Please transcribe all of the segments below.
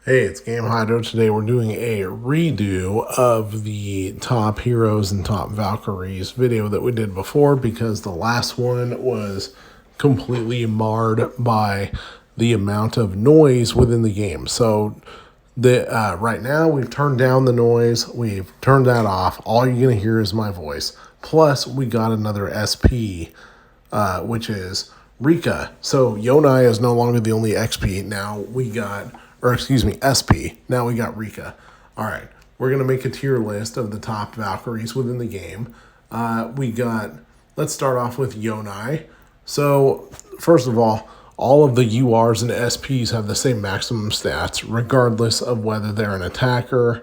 Hey, it's Game Hydro. Today we're doing a redo of the top heroes and top Valkyries video that we did before because the last one was completely marred by the amount of noise within the game. So right now we've turned down the noise, we've turned that off. All you're gonna hear is my voice. Plus, we got another SP, which is Rika. So Yonai is no longer the only XP. Now we got, or excuse me, SP. Now we got Rika. All right, we're gonna make a tier list of the top Valkyries within the game. Let's start off with Yonai. So first of all of the URs and SPs have the same maximum stats, regardless of whether they're an attacker,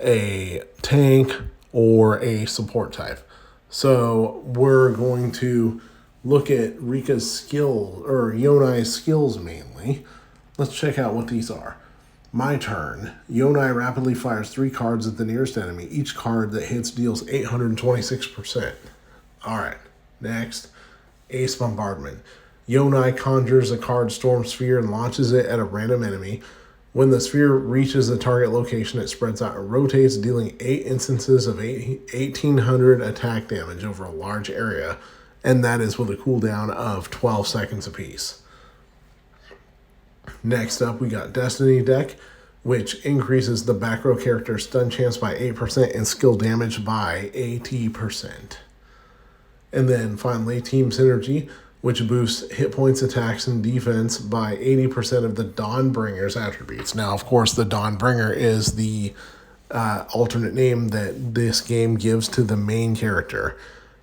a tank, or a support type. So we're going to look at Rika's skill, or Yonai's skills mainly. Let's check out what these are. My turn. Yonai rapidly fires 3 cards at the nearest enemy. Each card that hits deals 826%. Alright, next. Ace Bombardment. Yonai conjures a card Storm Sphere and launches it at a random enemy. When the sphere reaches the target location, it spreads out and rotates, dealing 8 instances of 1800 attack damage over a large area, and that is with a cooldown of 12 seconds apiece. Next up, we got Destiny Deck, which increases the back row character's stun chance by 8% and skill damage by 80%. And then finally, Team Synergy, which boosts hit points, attacks, and defense by 80% of the Dawnbringer's attributes. Now, of course, the Dawnbringer is the alternate name that this game gives to the main character.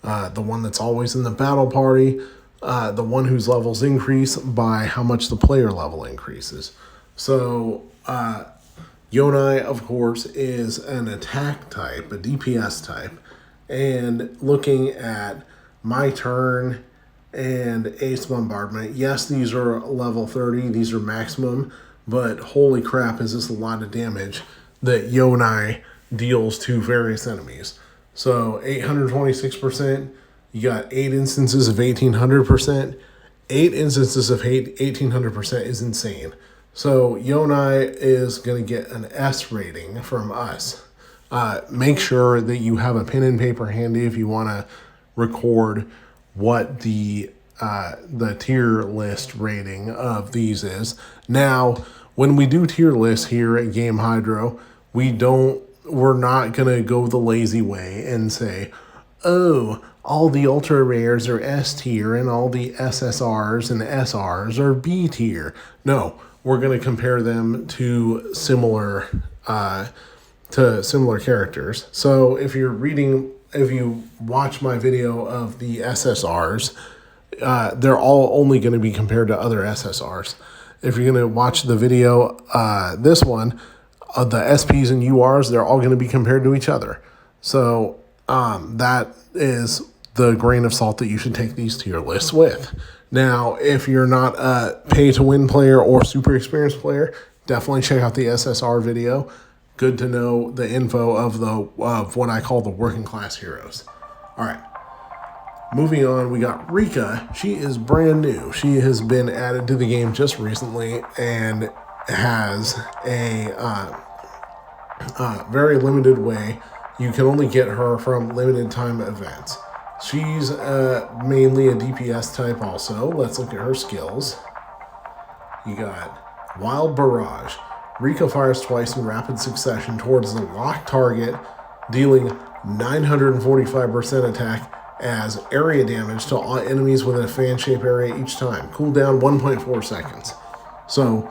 The one that's always in the battle party, the one whose levels increase by how much the player level increases. So, Yonai, of course, is an attack type, a DPS type. And looking at My Turn and Ace Bombardment, yes, these are level 30, these are maximum, but holy crap, is this a lot of damage that Yonai deals to various enemies. So 826%, you got 8 instances of 1800%. 8 instances of 1800% is insane. So Yonai is going to get an S rating from us. Make sure that you have a pen and paper handy if you want to record what the tier list rating of these is. Now, when we do tier lists here at Game Hydro, we're not gonna go the lazy way and say, oh, all the ultra rares are S tier and all the SSRs and SRs are B tier. No, we're gonna compare them to similar characters. So if you watch my video of the SSRs, they're all only going to be compared to other SSRs. If you're going to watch the video, this one, the SPs and URs, they're all going to be compared to each other. So that is the grain of salt that you should take these tier lists with. Now, if you're not a pay-to-win player or super experienced player, definitely check out the SSR video. Good to know the info of what I call the working class heroes. All right. Moving on, we got Rika. She is brand new. She has been added to the game just recently and has a very limited way. You can only get her from limited time events. She's mainly a DPS type also. Let's look at her skills. You got Wild Barrage. Rika fires twice in rapid succession towards the locked target, dealing 945% attack as area damage to all enemies within a fan-shaped area each time. Cooldown 1.4 seconds. So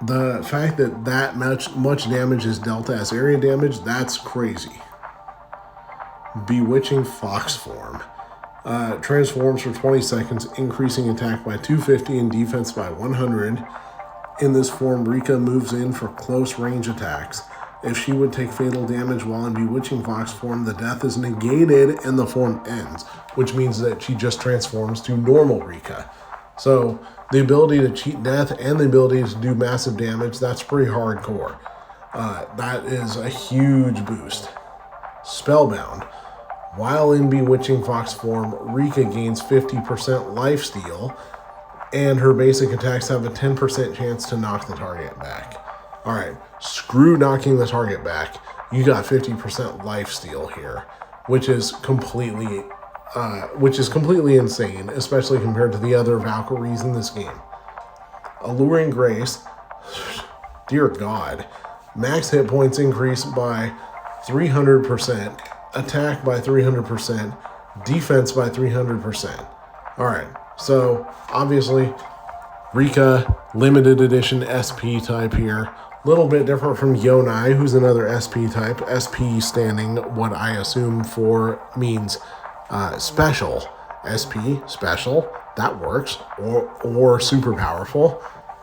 the fact that much damage is dealt as area damage, that's crazy. Bewitching Fox Form. Transforms for 20 seconds, increasing attack by 250 and defense by 100. In this form, Rika moves in for close range attacks. If she would take fatal damage while in Bewitching Fox form, the death is negated and the form ends, which means that she just transforms to normal Rika. So the ability to cheat death and the ability to do massive damage, that's pretty hardcore. That is a huge boost. Spellbound. While in Bewitching Fox form, Rika gains 50% lifesteal, and her basic attacks have a 10% chance to knock the target back. Alright, screw knocking the target back. You got 50% lifesteal here, which is completely insane, especially compared to the other Valkyries in this game. Alluring Grace, dear God, max hit points increase by 300%, attack by 300%, defense by 300%. Alright, so obviously Rika, limited edition SP type here. Little bit different from Yonai, who's another SP type. SP standing what I assume for means special. SP, special, that works. Or super powerful.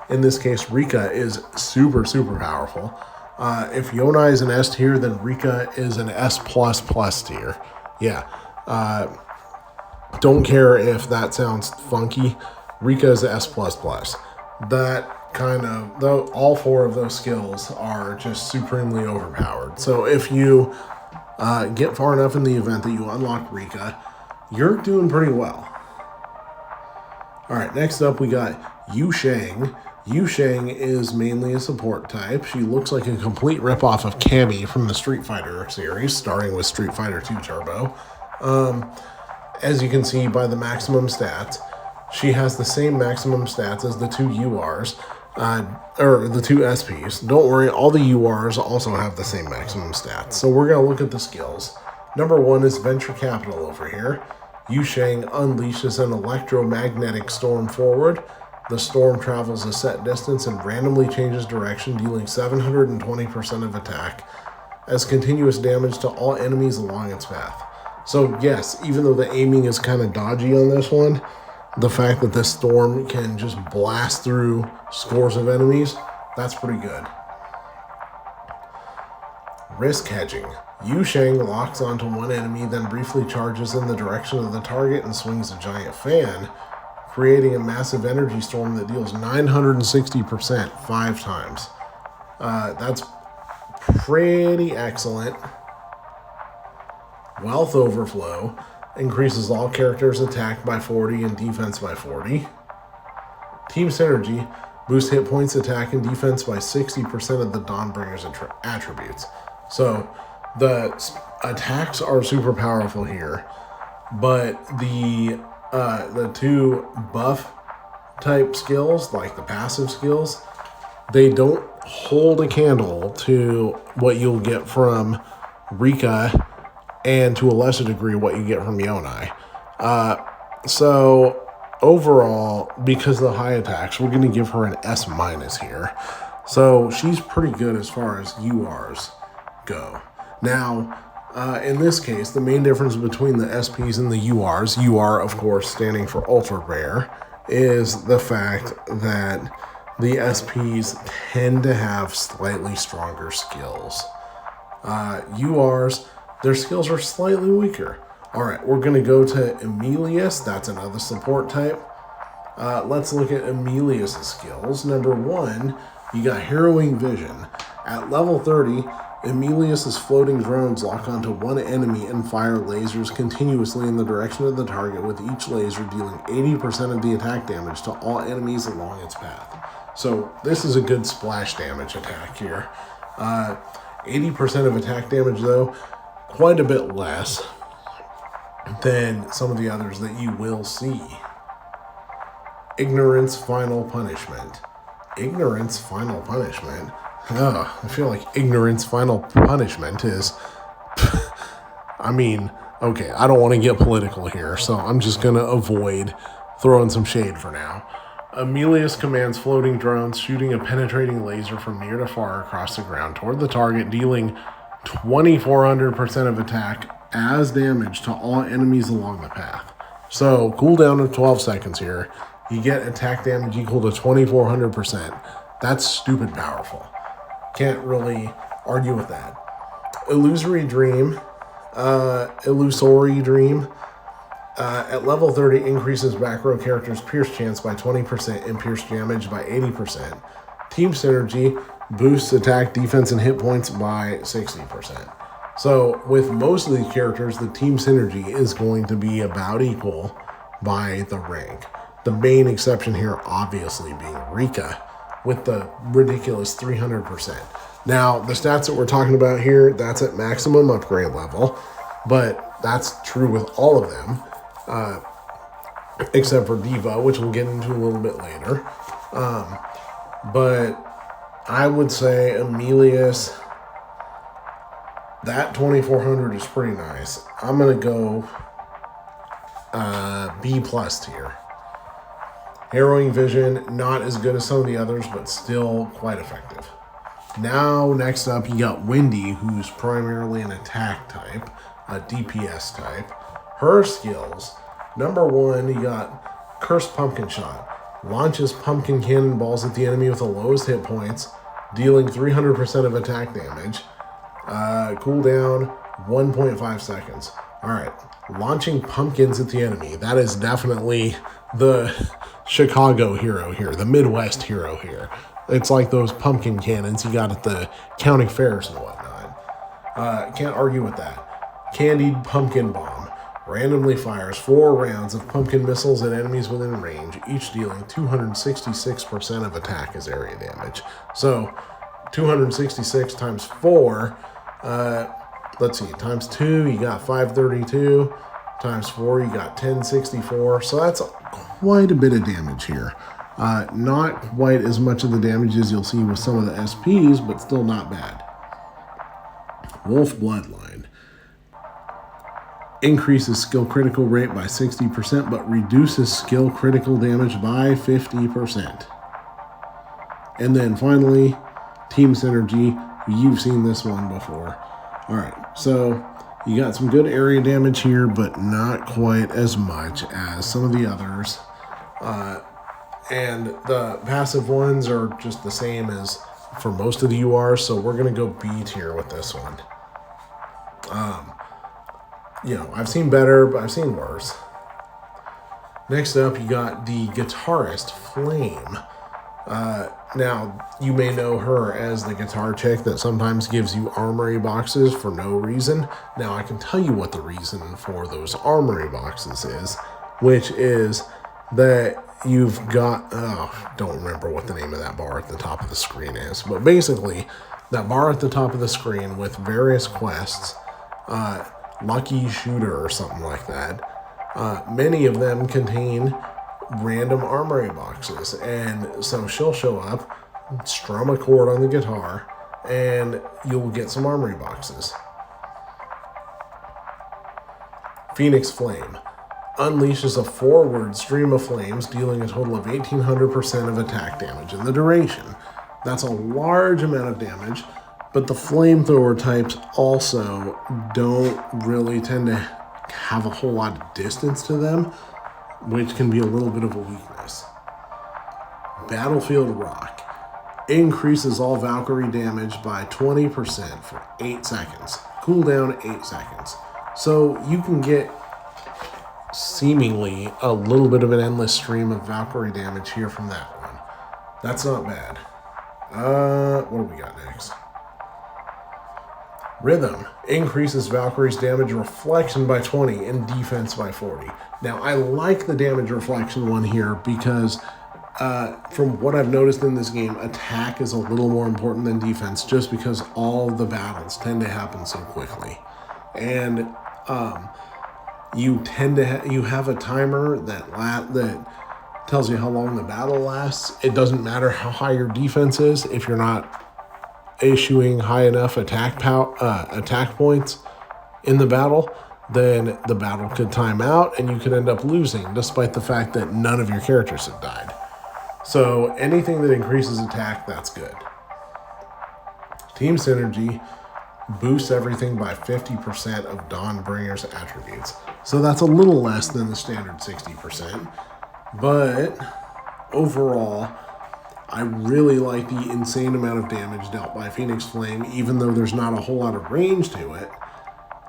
In this case, Rika is super powerful. If Yonai is an S tier, then Rika is an S++ tier. Yeah. Don't care if that sounds funky. Rika is S++. That kind of, though, all four of those skills are just supremely overpowered. So if you get far enough in the event that you unlock Rika, you're doing pretty well. Alright, next up we got Yusang. Yusang is mainly a support type. She looks like a complete ripoff of Cammy from the Street Fighter series, starting with Street Fighter 2 Turbo. As you can see by the maximum stats, she has the same maximum stats as the two URs, or the two SPs. Don't worry, all the URs also have the same maximum stats. So we're going to look at the skills. Number one is Venture Capital over here. Yusang unleashes an electromagnetic storm forward. The storm travels a set distance and randomly changes direction, dealing 720% of attack as continuous damage to all enemies along its path. So yes, even though the aiming is kind of dodgy on this one, the fact that this storm can just blast through scores of enemies, that's pretty good. Risk hedging. Yusang locks onto one enemy, then briefly charges in the direction of the target and swings a giant fan, creating a massive energy storm that deals 960% 5 times. That's pretty excellent. Wealth Overflow increases all characters' attack by 40 and defense by 40. Team Synergy boosts hit points, attack, and defense by 60% of the Dawnbringer's attributes. So the attacks are super powerful here, but the two buff type skills, like the passive skills, they don't hold a candle to what you'll get from Rika and to a lesser degree what you get from Yonai. So overall, because of the high attacks, we're going to give her an S- here. So she's pretty good as far as URs go. Now, in this case, the main difference between the SPs and the URs, UR of course standing for ultra rare, is the fact that the SPs tend to have slightly stronger skills. URs, their skills are slightly weaker. Alright, we're going to go to Amelius. That's another support type. Let's look at Amelius' skills. Number one, you got Harrowing Vision. At level 30, Amelius' floating drones lock onto one enemy and fire lasers continuously in the direction of the target, with each laser dealing 80% of the attack damage to all enemies along its path. So this is a good splash damage attack here. 80% of attack damage though, quite a bit less than some of the others that you will see. Ignorance Final Punishment. Ignorance Final Punishment? Ugh, I feel like Ignorance Final Punishment is... I mean, okay, I don't want to get political here, so I'm just going to avoid throwing some shade for now. Amelius commands floating drones, shooting a penetrating laser from near to far across the ground toward the target, dealing 2,400% of attack as damage to all enemies along the path. So, cooldown of 12 seconds here. You get attack damage equal to 2,400%. That's stupid powerful. Can't really argue with that. Illusory Dream. At level 30, increases back row characters' pierce chance by 20% and pierce damage by 80%. Team Synergy boosts attack, defense, and hit points by 60%. So with most of these characters, the Team Synergy is going to be about equal by the rank. The main exception here obviously being Rika. with the ridiculous 300%. Now, the stats that we're talking about here, that's at maximum upgrade level, but that's true with all of them, except for Diva, which we'll get into a little bit later. But I would say Amelius, that 2400 is pretty nice. I'm going to go B+ tier. Harrowing Vision, not as good as some of the others, but still quite effective. Now, next up, you got Wendy, who's primarily an attack type, a DPS type. Her skills, number 1, you got Cursed Pumpkin Shot. Launches pumpkin cannonballs at the enemy with the lowest hit points, dealing 300% of attack damage. Cooldown, 1.5 seconds. Alright, launching pumpkins at the enemy. That is definitely the Chicago hero here, the Midwest hero here. It's like those pumpkin cannons you got at the county fairs and whatnot. Can't argue with that. Candied Pumpkin Bomb. Randomly fires 4 rounds of pumpkin missiles at enemies within range, each dealing 266% of attack as area damage. So, 266 times 4, let's see, times 2, you got 532. Times 4, you got 1064. So that's quite a bit of damage here. Not quite as much of the damage as you'll see with some of the SPs, but still not bad. Wolf Bloodline. Increases skill critical rate by 60%, but reduces skill critical damage by 50%. And then finally, Team Synergy. You've seen this one before. Alright, so you got some good area damage here, but not quite as much as some of the others. And the passive ones are just the same as for most of the URs, so we're going to go B tier with this one. I've seen better, but I've seen worse. Next up, you got the guitarist, Flame. Now, you may know her as the guitar chick that sometimes gives you armory boxes for no reason. Now, I can tell you what the reason for those armory boxes is, which is that you've got, don't remember what the name of that bar at the top of the screen is, but basically, that bar at the top of the screen with various quests, Lucky Shooter or something like that, many of them contain random armory boxes, and so she'll show up, strum a chord on the guitar, and you'll get some armory boxes. Phoenix Flame unleashes a forward stream of flames, dealing a total of 1800% of attack damage in the duration. That's a large amount of damage, but the flamethrower types also don't really tend to have a whole lot of distance to them, which can be a little bit of a weakness. Battlefield Rock increases all Valkyrie damage by 20% for 8 seconds. Cooldown 8 seconds. So you can get seemingly a little bit of an endless stream of Valkyrie damage here from that one. That's not bad. What do we got next? Rhythm increases Valkyrie's damage reflection by 20 and defense by 40. Now, I like the damage reflection one here because from what I've noticed in this game, attack is a little more important than defense just because all the battles tend to happen so quickly. And you tend to you have a timer that tells you how long the battle lasts. It doesn't matter how high your defense is if you're not issuing high enough attack points in the battle, then the battle could time out and you could end up losing despite the fact that none of your characters have died. So anything that increases attack, that's good. Team Synergy boosts everything by 50% of Dawnbringer's attributes. So that's a little less than the standard 60%, but overall, I really like the insane amount of damage dealt by Phoenix Flame, even though there's not a whole lot of range to it.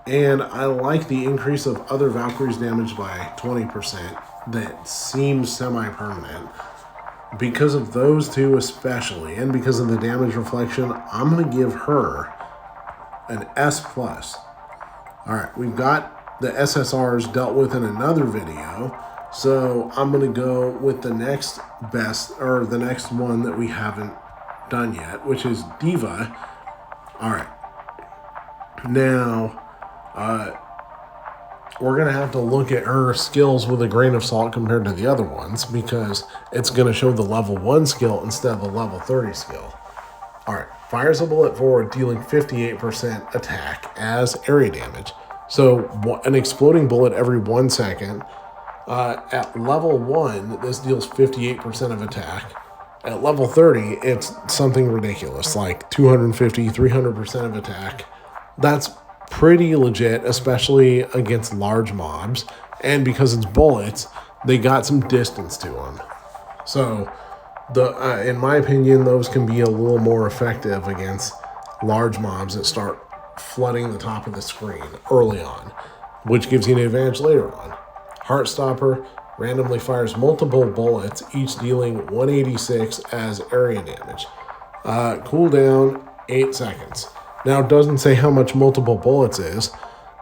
And I like the increase of other Valkyries' damage by 20% that seems semi-permanent. Because of those two especially, and because of the damage reflection, I'm going to give her an S+. Alright, we've got the SSRs dealt with in another video, So I'm going to go with the next best, or the next one that we haven't done yet, which is Diva. All right. Now, we're going to have to look at her skills with a grain of salt compared to the other ones because it's going to show the level 1 skill instead of the level 30 skill. All right. Fires a bullet forward, dealing 58% attack as area damage. So an exploding bullet every 1 second. At level 1, this deals 58% of attack. At level 30, it's something ridiculous, like 250, 300% of attack. That's pretty legit, especially against large mobs. And because it's bullets, they got some distance to them. So, in my opinion, those can be a little more effective against large mobs that start flooding the top of the screen early on, which gives you an advantage later on. Heartstopper randomly fires multiple bullets, each dealing 186 as area damage. Cooldown 8 seconds. Now, it doesn't say how much multiple bullets is,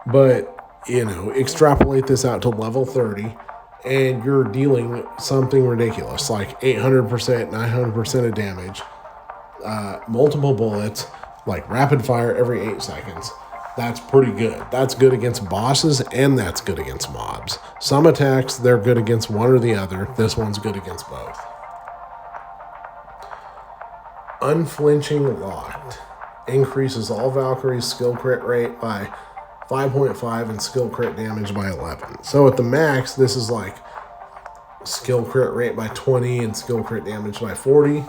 but, extrapolate this out to level 30, and you're dealing something ridiculous, like 800%, 900% of damage, multiple bullets, like rapid fire every 8 seconds. That's pretty good. That's good against bosses, and that's good against mobs. Some attacks, they're good against one or the other. This one's good against both. Unflinching Locked increases all Valkyries' skill crit rate by 5.5 and skill crit damage by 11. So at the max, this is like skill crit rate by 20 and skill crit damage by 40,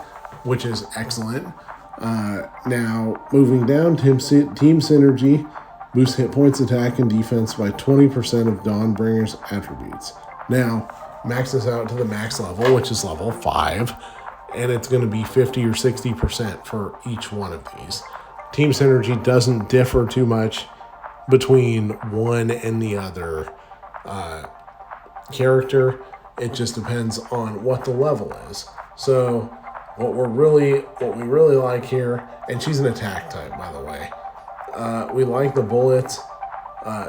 which is excellent. Now, moving down, Team Synergy boosts hit points, attack, and defense by 20% of Dawnbringer's attributes. Now, max this out to the max level, which is level 5, and it's going to be 50 or 60% for each one of these. Team Synergy doesn't differ too much between one and the other character. It just depends on what the level is. So what we really like here, and she's an attack type, by the way. We like the bullets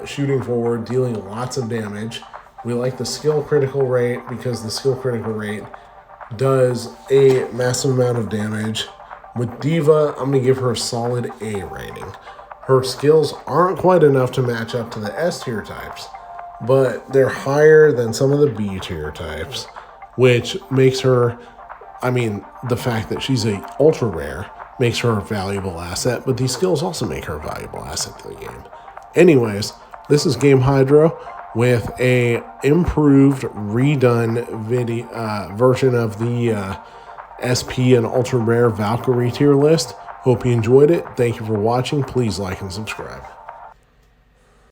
shooting forward, dealing lots of damage. We like the skill critical rate because the skill critical rate does a massive amount of damage. With Diva, I'm going to give her a solid A rating. Her skills aren't quite enough to match up to the S tier types, but they're higher than some of the B tier types, which makes her, the fact that she's a ultra rare makes her a valuable asset, but these skills also make her a valuable asset to the game. Anyways, this is Game Hydro with a improved, redone version of the SP and ultra rare Valkyrie tier list. Hope you enjoyed it. Thank you for watching. Please like and subscribe.